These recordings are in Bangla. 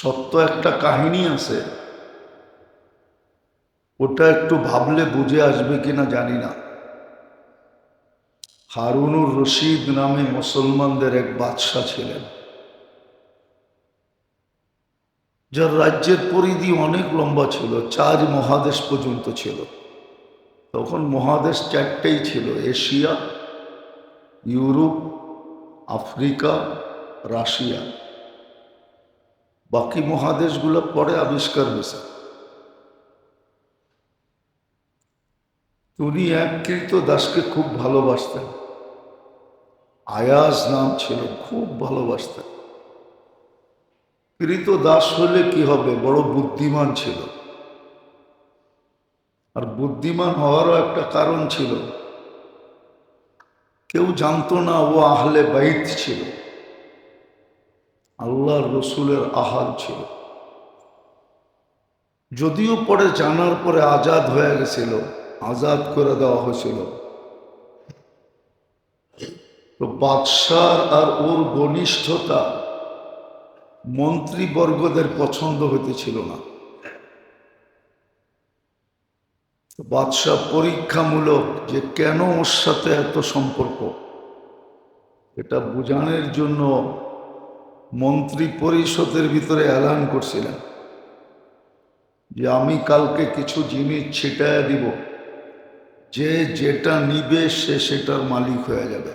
সত্য একটা কাহিনী আছে, ওটা একটু ভাবলে বুঝে আসবে কিনা জানি না। হারুনুর রশিদ নামে মুসলমানদের এক বাদশাহ ছিলেন, যার রাজ্যের পরিধি অনেক লম্বা ছিল, 4 মহাদেশ পর্যন্ত ছিল। তখন মহাদেশ 4টেই ছিল: এশিয়া, ইউরোপ, আফ্রিকা, রাশিয়া। বাকি মহাদেশগুলো পরে আবিষ্কার হয়েছে। উনি এক কৃতদাসকে খুব ভালোবাসতেন, আয়াজ নাম ছিল, খুব ভালোবাসতেন। কৃতদাস হলে কি হবে, বড় বুদ্ধিমান ছিল। আর বুদ্ধিমান হওয়ারও একটা কারণ ছিল, কেউ জানতো না ও আহলে বাইত ছিল, আল্লাহর রসুলের আহাল ছিল। যদিও পরে জানার পরে আজাদ হয়ে গেছিল, আজাদ করে দেওয়া হয়েছিল। তো বাদশাহ আর ওর ঘনিষ্ঠতা মন্ত্রীবর্গদের পছন্দ হইতেছিল না। বাদশাহ পরীক্ষামূলক যে কেন ওর সাথে এত সম্পর্ক, এটা বোঝানোর জন্য মন্ত্রী পরিষদের ভিতরে এলান করছিলেন যে আমি কালকে কিছু জিনিস ছিটায় দিব, যে যেটা নিবে সে সেটার মালিক হয়ে যাবে।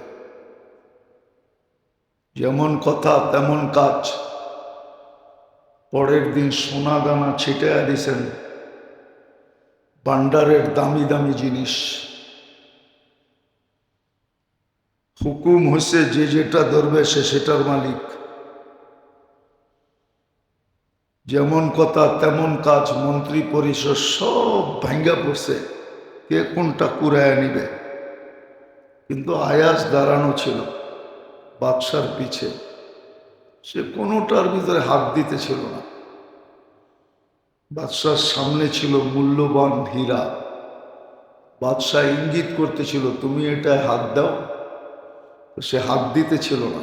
যেমন কথা তেমন কাজ। পরের দিন সোনা দানা ছিটায় দিছেন, ভান্ডারের দামি দামি জিনিস। হুকুম হয়েছে যে যেটা ধরবে সে সেটার মালিক। যেমন কথা তেমন কাজ। মন্ত্রী পরিষদ সব ভাঙ্গা পড়ছে, কে কোনটা কুড়ায় নিবে। কিন্তু আয়াজ দাঁড়ানো ছিল বাদশার পিছে, সে কোনোটার ভিতরে হাত দিতেছিল না। বাদশার সামনে ছিল মূল্যবান হীরা, বাদশাহ ইঙ্গিত করতেছিল তুমি এটা হাত দাও, সে হাত দিতেছিল না।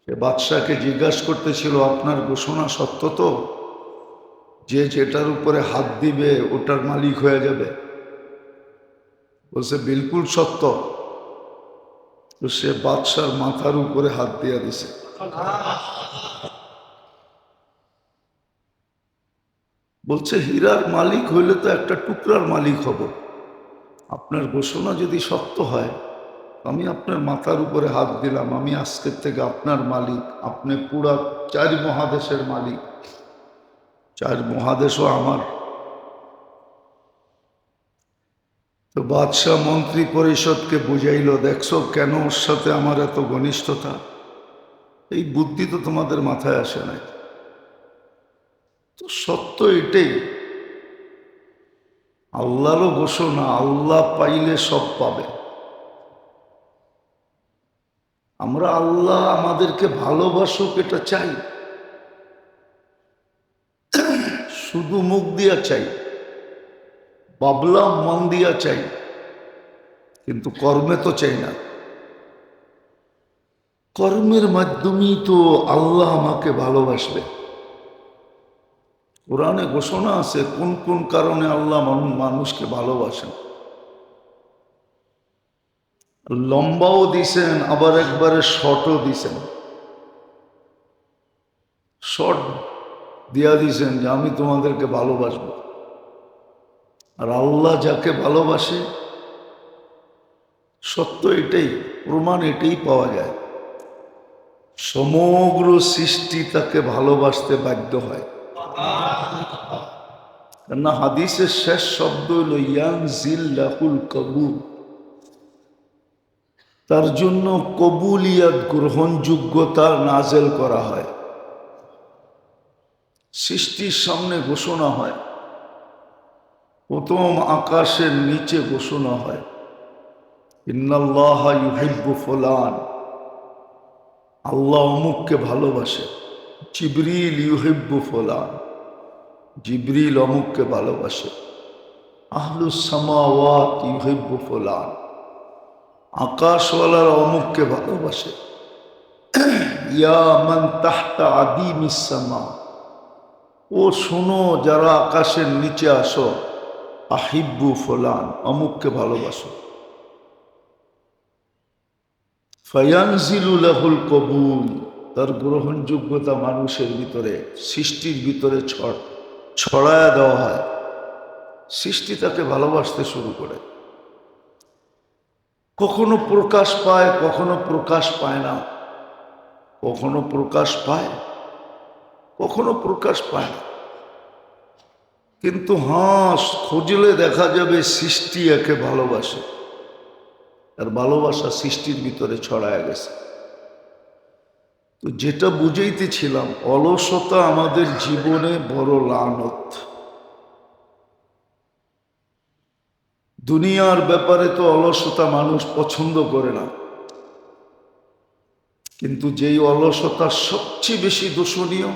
সে বাদশাকে জিজ্ঞাসা করতেছিল আপনার ঘোষণা সত্য তো, যে যেটার উপরে হাত দিবে ওটার মালিক হয়ে যাবে? বলছে বিলকুল সত্য। তো সে বাদশার মাথার উপরে হাত দিয়া দিছে। বলছে হীরার মালিক হইলে তো একটা টুকরার মালিক হব, আপনার ঘোষণা যদি সত্য হয়, আমি আপনার মাথার উপরে হাত দিলাম, আমি আজকের থেকে আপনার মালিক, আপনি পুরা 4 মহাদেশের মালিক, 4 মহাদেশও আমার। তো বাদশাহ মন্ত্রী পরিষদকে বুঝাইল, দেখছো কেন ওর সাথে আমার এত ঘনিষ্ঠতা, এই বুদ্ধি তো তোমাদের মাথায় আসে নাই। তো সত্য এটাই, আল্লাহরও ঘোষণা, আল্লাহ পাইলে সব পাবে। আমরা আল্লাহ আমাদেরকে ভালোবাসুক এটা চাই, শুধু মুখ দিয়া চাই, বাবলা মন দিয়া চাই, কিন্তু কর্মে তো চাই না। কর্মের মাধ্যমেই তো আল্লাহ আমাকে ভালোবাসবে। কোরআনে ঘোষণা আছে কোন কোন কারণে আল্লাহ মানুষকে ভালোবাসেন। লম্বাও দিছেন, আবার একবারে শর্টও দিছেন। শর্ট দিয়া দিছেন যে আমি তোমাদেরকে ভালোবাসবো। আর আল্লাহ যাকে ভালোবাসে, সত্য এটাই, প্রমাণ এটাই পাওয়া যায়, সমগ্র সৃষ্টি তাকে ভালোবাসতে বাধ্য হয়। কেননা হাদিসের শেষ শব্দ হল ইয়ানজিল্লাহুল কবুল, তার জন্য কবুলিয়াত গ্রহণযোগ্যতা নাজেল করা হয়। সৃষ্টির সামনে ঘোষণা হয়, প্রথম আকাশের নিচে ঘোষণা হয় ইন্নাল্লাহা ইউহিব্বু ফুলান, আল্লাহ অমুককে ভালোবাসে। জিবরিল ইউহিব্বু ফুলান, জিবরিল অমুককে ভালোবাসে। আহলুস সামাওয়াত ইউহিব্বু ফুলান, আকাশওয়ালার অমুককে ভালোবাসে। ইয়া মান তাহতা আদিমিস সামা, ও শোনো যারা আকাশের নিচে আসো, আহিব্বু ফুলান, অমুককে ভালোবাসো। ফায়ানজিলু লাহুল কবুল, তার গ্রহণযোগ্যতা মানুষের ভিতরে, সৃষ্টির ভিতরে ছড়ায়া দেওয়া হয়। সৃষ্টি তাকে ভালোবাসতে শুরু করে। কখনো প্রকাশ পায়, কখনো প্রকাশ পায় না, কখনো প্রকাশ পায়, কখনো প্রকাশ পায় না। কিন্তু খুঁজলে দেখা যাবে সৃষ্টি একে ভালোবাসে, আর ভালোবাসা সৃষ্টির ভিতরে ছড়ায় গেছে। তো যেটা বুঝাইতেছিলাম, অলসতা আমাদের জীবনে বড় লানত। দুনিয়ার ব্যাপারে তো অলসতা মানুষ পছন্দ করে না, কিন্তু যেই অলসতা সবচেয়ে বেশি দূষণীয়,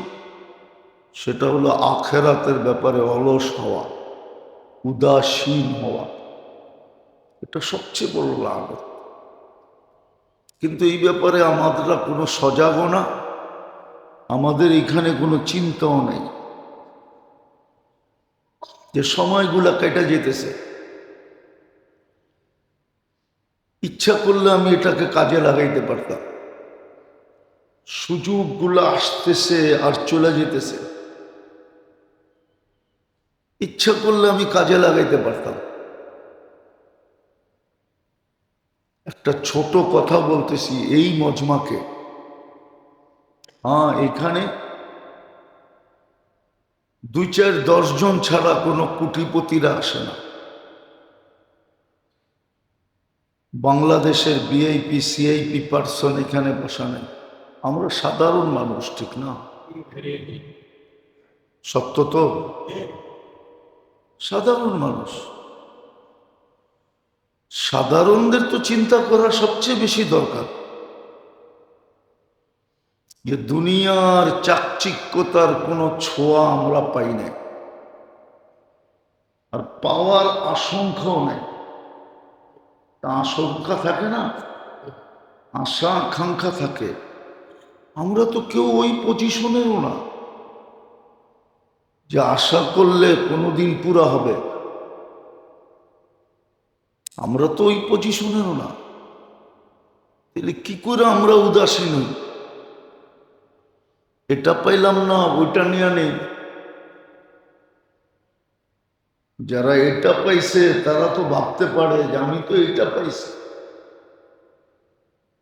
সেটা হলো আখেরাতের ব্যাপারে অলস হওয়া, উদাসীন হওয়া। এটা সবচেয়ে বড় লানত। কিন্তু এই ব্যাপারে আমাদের কোনো সজাগও না, আমাদের এখানে কোনো চিন্তাও নেই। যে সময়গুলা কেটে যেতেছে, ইচ্ছা করলে আমি এটাকে কাজে লাগাইতে পারতাম। সুযোগগুলো আসতেছে আর চলে যেতেছে, ইচ্ছা করলে আমি কাজে লাগাইতে পারতাম। একটা ছোট কথা বলতেছি এই মজমাকে, এখানে 2-4-10 জন ছাড়া কোনো কোটিপতিরা আসে না। বাংলাদেশের ভিআইপি সিআইপি পার্সন এখানে বসা নেই। আমরা সাধারণ মানুষ, ঠিক না? সত্য তো, সাধারণ মানুষ। সাধারণদের তো চিন্তা করা সবচেয়ে বেশি দরকার, যে দুনিয়ার চাকচিক্যতার কোনো ছোঁয়া আমরা পাই না, আর পাওয়ার আশঙ্কাও নেই। তা আশঙ্কা থাকে না, আশা আকাঙ্ক্ষা থাকে। আমরা তো কেউ ওই পজিশনেরও না যে আশা করলে কোনোদিন পুরা হবে। আমরা তো ওই পজিশনেরও না। তাহলে কি করে আমরা উদাসীন হই? এটা পাইলাম না, ওইটা নিয়ে নেই। যারা এটা পাইছে তারা তো ভাবতে পারে যে আমি তো এটা পাইছি।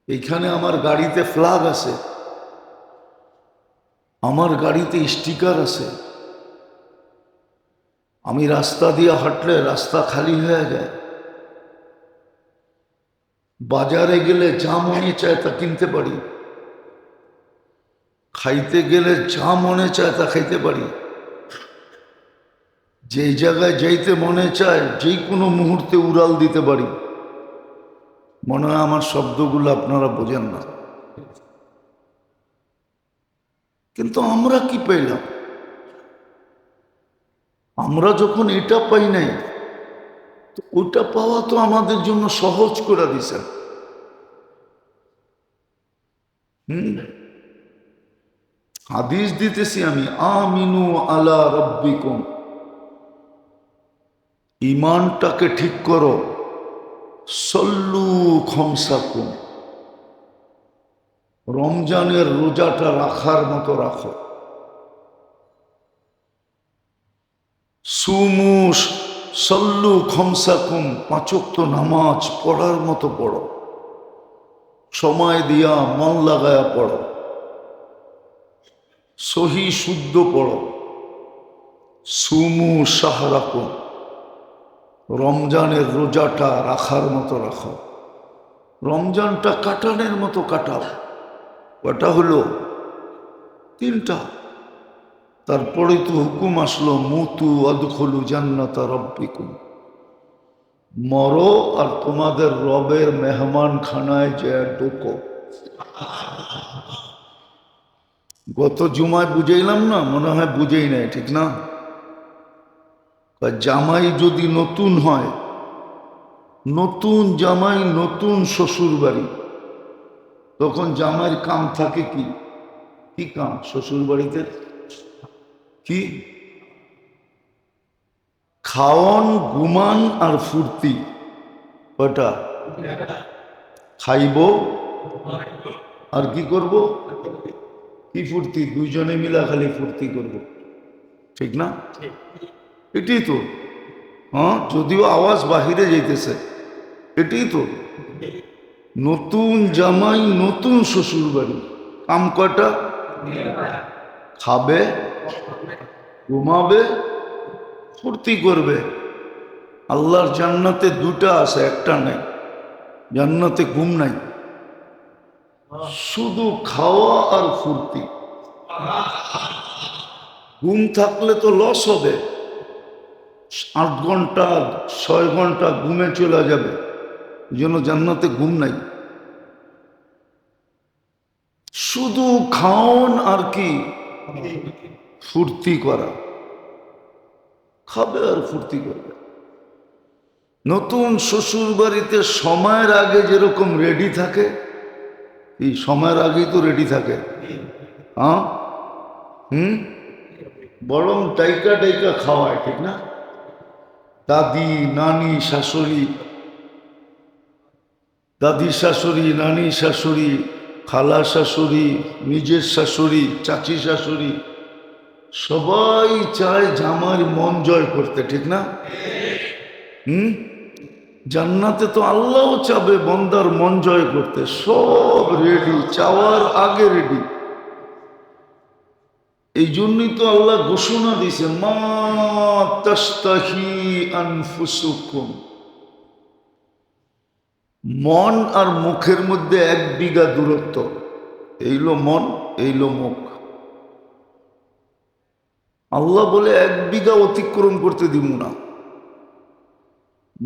এইখানে আমার গাড়িতে ফ্ল্যাগ আছে, আমার গাড়িতে স্টিকার আছে। আমি রাস্তা দিয়ে হাঁটলে রাস্তা খালি হয়ে যায়। বাজারে গেলে যা মনে চায় তা কিনতে পারি, খাইতে গেলে যা মনে চায় তা খাইতে পারি। যেই জায়গায় যাইতে মনে চায় যে কোনো মুহূর্তে উড়াল দিতে পারি। মনে হয় আমার শব্দগুলো আপনারা বোঝেন না, কিন্তু আমরা কি পাইলাম? আমরা যখন এটা পাই নাই, তো ওটা পাওয়া তো আমাদের জন্য সহজ করে দিছেন। হাদিস দিতেছি আমি, আমিনু আলা রাব্বিকুম, ইমানটাকে ঠিক করো। সল্লু খমসাকুম, রমজানের রোজাটা রাখার মতো রাখো। সুমুস সল্লু খমসাকুম, 5 ওয়াক্ত নামাজ পড়ার মতো পড়ো, সময় দিয়া মন লাগায়া পড়ো, সহি শুদ্ধ পড়ো। সুমু শাহরাকুম, রমজানের রোজাটা রাখার মতো রাখো, রমজানটা কাটানের মতো কাটাও। কটা হলো? 3টা। তারপরে তো হুকুম আসলো, মুতু আদখুলু জান্নাতা রাব্বিকুম, মরো আর তোমাদের রবের মেহমান খানায় যে ঢোকো। গত জুমায় বুঝাইলাম না? মনে হয় বুঝেই নাই, ঠিক না? জামাই যদি নতুন হয়, নতুন জামাই নতুন শ্বশুর বাড়ি, তখন জামাইয়ের কাম থাকে কি? কি কাম শ্বশুর বাড়িতে? কি খাওয়ন, ঘুমান আর ফুর্তি। কয়টা? খাইব আর কি করব? কি ফুর্তি? দুইজনে মিলা খালি ফুর্তি করব, ঠিক না? এটাই তো। হ্যাঁ, যদিও আওয়াজ বাহিরে যাইতেছে, এটাই তো। নতুন জামাই, নতুন শ্বশুর বাড়ি, কাম কয়টা? খাবে, ঘুমাবে, ফুর্তি করবে। আল্লাহর জান্নাতে দুটা আছে, একটা নাই। জান্নাতে ঘুম নাই, শুধু খাওয়া আর ফুর্তি। ঘুম থাকলে তো লস হবে, 8 ঘন্টা 6 ঘন্টা ঘুমে চলে যাবে। এই জন্য জান্নাতে ঘুম নাই, শুধু খাওন আর কি ফুর্তি করা। খাবে আর ফুর্তি করবে। নতুন শ্বশুর বাড়িতে সময়ের আগে যেরকম রেডি থাকে, এই সময়ের আগেই তো রেডি থাকে। হ্যাঁ, বরং টাইকা টাইকা খাওয়ায়, ঠিক না? দাদি, নানি, শাশুড়ি, দাদি শাশুড়ি, নানি শাশুড়ি, খালা শাশুড়ি, নিজের শাশুড়ি, চাচি শাশুড়ি, সবাই চায় জামার মন জয় করতে, ঠিক না? জান্নাতে তো আল্লাহ চাবে বন্দার মন জয় করতে, সব রেডি, চাওয়ার আগে রেডি। এই জন্যই তো আল্লাহ ঘোষণা দিয়েছে, মা তাস্তাহি আনফুসুকুম। মন আর মুখের মধ্যে 1 বিঘা দূরত্ব। এইলো মন, এইলো মুখ। আল্লাহ বলে 1 বিঘা অতিক্রম করতে দিব না।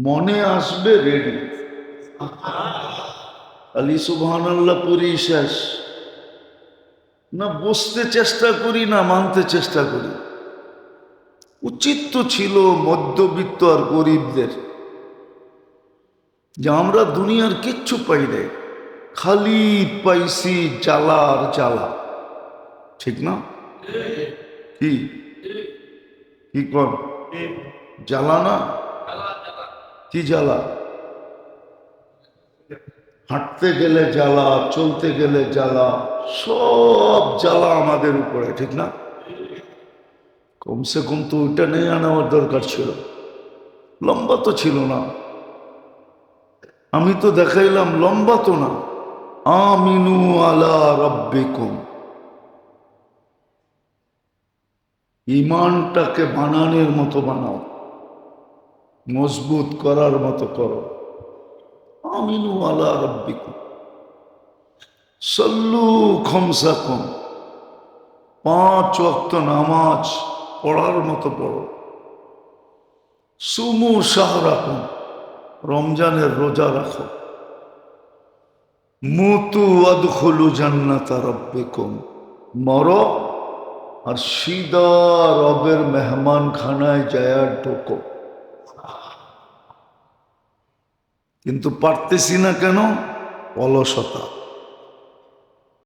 মনে আসবে রেডি, আলী সুবহানাল্লাহ পড়ি শেষ না, বুঝতে চেষ্টা করি না মানতে চেষ্টা করি। উচিত তো ছিল মধ্যবিত্ত আর গরিবদের যে আমরা দুনিয়ার কিচ্ছু পাই নাই, খালি পাইছি জ্বালা আর জ্বালা, ঠিক না? কি কি কর জ্বালা না? কি জ্বালা? হাঁটতে গেলে জ্বালা, চলতে গেলে জ্বালা, সব জ্বালা আমাদের উপরে, ঠিক না? কমসে কম তো ওইটা নিয়ে আনার দরকার ছিল। লম্বা তো ছিল না, আমি তো দেখাইলাম লম্বা তো না। আমিনু আলা রাব্বিকুম, ইমানটাকে বানানোর মতো বানাও, মজবুত করার মতো করো। আমিনু আলা রাব্বিকুম, সল্লু খামসাকুম, 5 ওয়াক্ত নামাজ পড়ার মতো পড়ো। সুমু শাহরাকুম, রমজানের রোজা রাখো। মুতু আদখুলু জান্নাতা রাব্বিকুম, মরো আর সিদা রবের মেহমান খানায় যায় ঢোকো। কিন্তু পারতেছি না কেন? অলসতা।